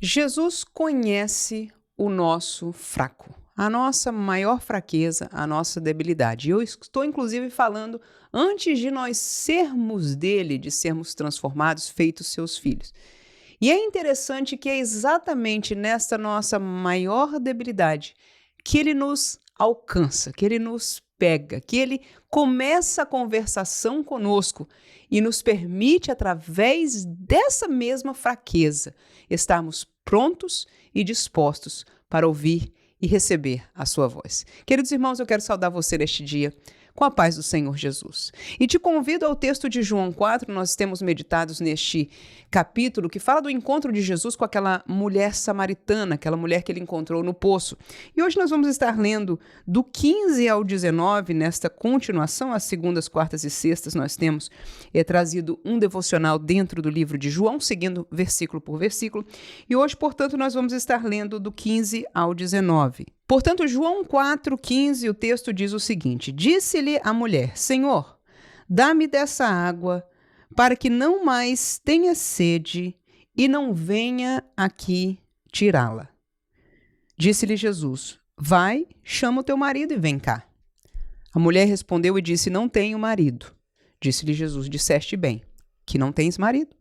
Jesus conhece o nosso fraco, a nossa maior fraqueza, a nossa debilidade. Eu estou, inclusive, falando antes de nós sermos dele, de sermos transformados, feitos seus filhos. E é interessante que é exatamente nesta nossa maior debilidade que ele nos alcança, que ele nos pega, que ele começa a conversação conosco e nos permite, através dessa mesma fraqueza, estarmos prontos e dispostos para ouvir e receber a sua voz. Queridos irmãos, eu quero saudar você neste dia com a paz do Senhor Jesus. E te convido ao texto de João 4, nós temos meditados neste capítulo que fala do encontro de Jesus com aquela mulher samaritana, aquela mulher que ele encontrou no poço. E hoje nós vamos estar lendo do 15 ao 19, nesta continuação, às segundas, quartas e sextas nós temos trazido um devocional dentro do livro de João, seguindo versículo por versículo. E hoje, portanto, nós vamos estar lendo do 15 ao 19. Portanto, João 4,15, o texto diz o seguinte: Disse-lhe a mulher: Senhor, dá-me dessa água, para que não mais tenha sede e não venha aqui tirá-la. Disse-lhe Jesus: Vai, chama o teu marido e vem cá. A mulher respondeu e disse: Não tenho marido. Disse-lhe Jesus: Disseste bem, que não tens marido,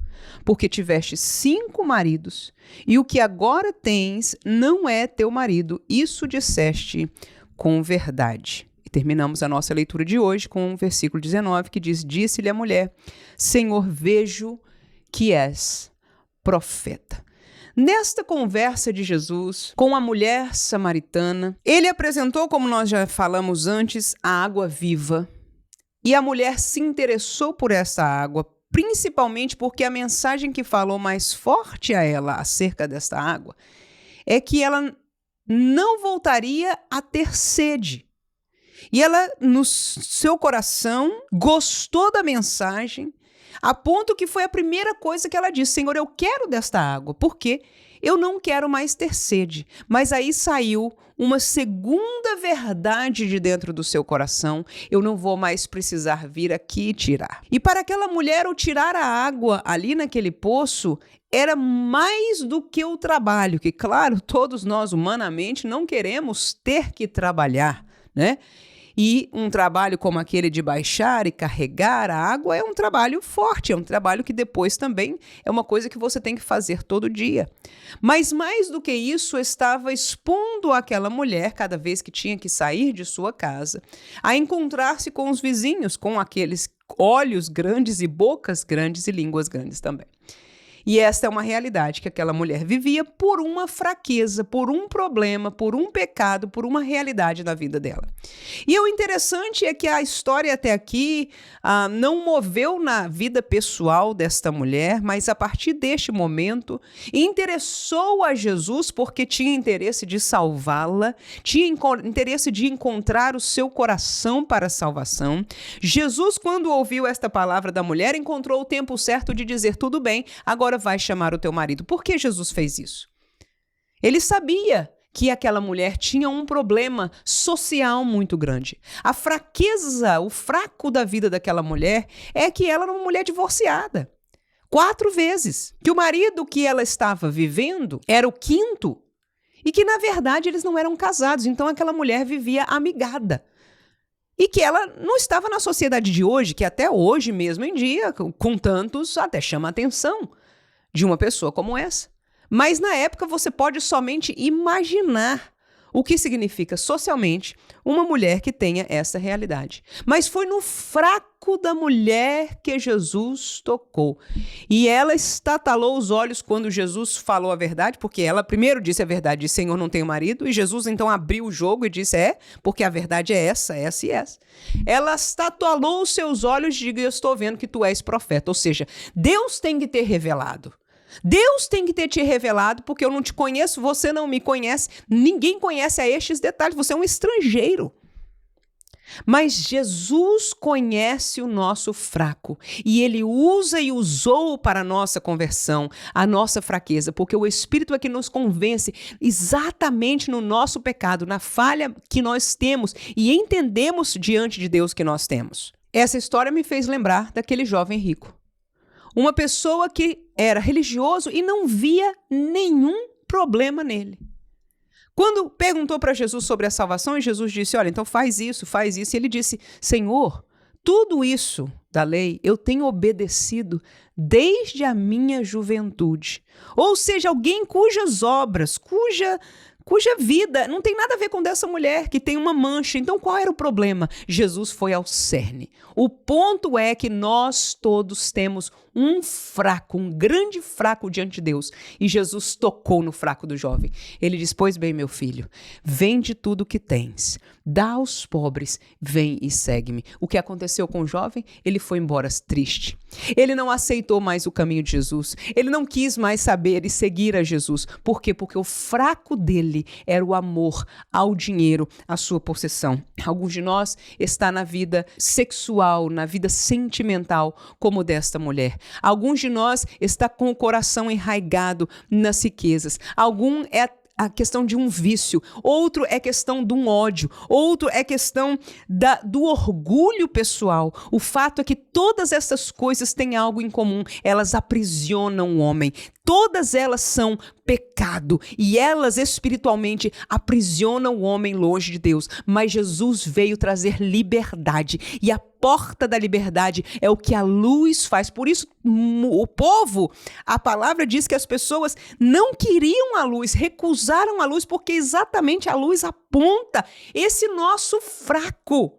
porque tiveste 5 maridos, e o que agora tens não é teu marido. Isso disseste com verdade. E terminamos a nossa leitura de hoje com o versículo 19, que diz: Disse-lhe a mulher: Senhor, vejo que és profeta. Nesta conversa de Jesus com a mulher samaritana, ele apresentou, como nós já falamos antes, a água viva. E a mulher se interessou por essa água, principalmente porque a mensagem que falou mais forte a ela acerca desta água é que ela não voltaria a ter sede. E ela, no seu coração, gostou da mensagem, a ponto que foi a primeira coisa que ela disse: Senhor, eu quero desta água, porque eu não quero mais ter sede. Mas aí saiu uma segunda verdade de dentro do seu coração: eu não vou mais precisar vir aqui tirar. E para aquela mulher, o tirar a água ali naquele poço era mais do que o trabalho, que, claro, todos nós humanamente não queremos ter que trabalhar, né? E um trabalho como aquele de baixar e carregar a água é um trabalho forte, é um trabalho que depois também é uma coisa que você tem que fazer todo dia. Mas mais do que isso, estava expondo aquela mulher, cada vez que tinha que sair de sua casa, a encontrar-se com os vizinhos, com aqueles olhos grandes e bocas grandes e línguas grandes também. E esta é uma realidade que aquela mulher vivia por uma fraqueza, por um problema, por um pecado, por uma realidade da vida dela. E o interessante é que a história até aqui não moveu na vida pessoal desta mulher, mas a partir deste momento interessou a Jesus porque tinha interesse de salvá-la, tinha interesse de encontrar o seu coração para a salvação. Jesus, quando ouviu esta palavra da mulher, encontrou o tempo certo de dizer: tudo bem, agora vai chamar o teu marido. Por que Jesus fez isso? Ele sabia que aquela mulher tinha um problema social muito grande. A fraqueza, o fraco da vida daquela mulher é que ela era uma mulher divorciada. 4 vezes. Que o marido que ela estava vivendo era o 5º e que, na verdade, eles não eram casados. Então, aquela mulher vivia amigada. E que ela não estava na sociedade de hoje, que até hoje mesmo em dia, com tantos, até chama a atenção de uma pessoa como essa. Mas na época você pode somente imaginar o que significa socialmente uma mulher que tenha essa realidade. Mas foi no fraco da mulher que Jesus tocou. E ela estatalou os olhos quando Jesus falou a verdade, porque ela primeiro disse a verdade, disse: Senhor, não tenho marido. E Jesus então abriu o jogo e disse: porque a verdade é essa e essa. Ela estatelou os seus olhos e disse: eu estou vendo que tu és profeta. Ou seja, Deus tem que ter revelado. Deus tem que ter te revelado, porque eu não te conheço, você não me conhece, ninguém conhece a estes detalhes, você é um estrangeiro. Mas Jesus conhece o nosso fraco e Ele usa e usou para a nossa conversão, a nossa fraqueza, porque o Espírito é que nos convence exatamente no nosso pecado, na falha que nós temos e entendemos diante de Deus que nós temos. Essa história me fez lembrar daquele jovem rico. Uma pessoa que era religioso e não via nenhum problema nele. Quando perguntou para Jesus sobre a salvação, e Jesus disse, olha, então faz isso, e ele disse, Senhor, tudo isso da lei eu tenho obedecido desde a minha juventude. Ou seja, alguém cujas obras, cuja vida não tem nada a ver com dessa mulher que tem uma mancha. Então, qual era o problema? Jesus foi ao cerne. O ponto é que nós todos temos um fraco, um grande fraco diante de Deus. E Jesus tocou no fraco do jovem. Ele diz, pois bem, meu filho, vende tudo o que tens, dá aos pobres, vem e segue-me. O que aconteceu com o jovem? Ele foi embora triste. Ele não aceitou mais o caminho de Jesus. Ele não quis mais saber e seguir a Jesus. Por quê? Porque o fraco dele era o amor ao dinheiro, à sua possessão. Alguns de nós está na vida sexual, na vida sentimental, como desta mulher. Alguns de nós está com o coração enraigado nas riquezas. Algum é a questão de um vício, outro é questão de um ódio, outro é questão do orgulho pessoal. O fato é que todas essas coisas têm algo em comum, elas aprisionam o homem. Todas elas são pecado e elas espiritualmente aprisionam o homem longe de Deus. Mas Jesus veio trazer liberdade e a porta da liberdade é o que a luz faz. Por isso, o povo, a palavra diz que as pessoas não queriam a luz, recusaram a luz, porque exatamente a luz aponta esse nosso fraco.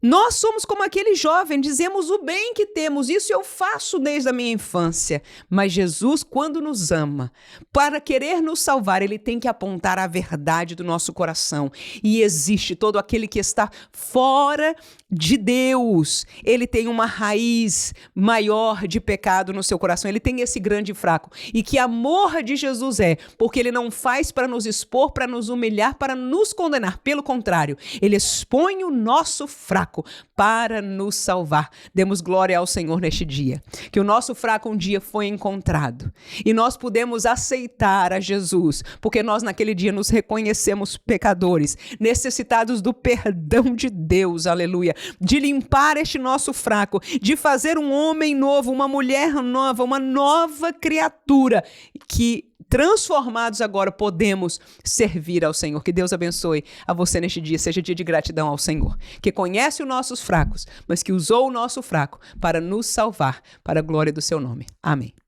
Nós somos como aquele jovem, dizemos o bem que temos, isso eu faço desde a minha infância. Mas Jesus, quando nos ama, para querer nos salvar, ele tem que apontar a verdade do nosso coração. E existe todo aquele que está fora de Deus. Ele tem uma raiz maior de pecado no seu coração, ele tem esse grande fraco. E que amor de Jesus é, porque ele não faz para nos expor, para nos humilhar, para nos condenar. Pelo contrário, ele expõe o nosso fraco para nos salvar. Demos glória ao Senhor neste dia. Que o nosso fraco um dia foi encontrado. E nós pudemos aceitar a Jesus, porque nós naquele dia nos reconhecemos pecadores, necessitados do perdão de Deus, aleluia, de limpar este nosso fraco, de fazer um homem novo, uma mulher nova, uma nova criatura que transformados agora podemos servir ao Senhor. Que Deus abençoe a você neste dia, seja dia de gratidão ao Senhor, que conhece os nossos fracos, mas que usou o nosso fraco para nos salvar, para a glória do seu nome. Amém.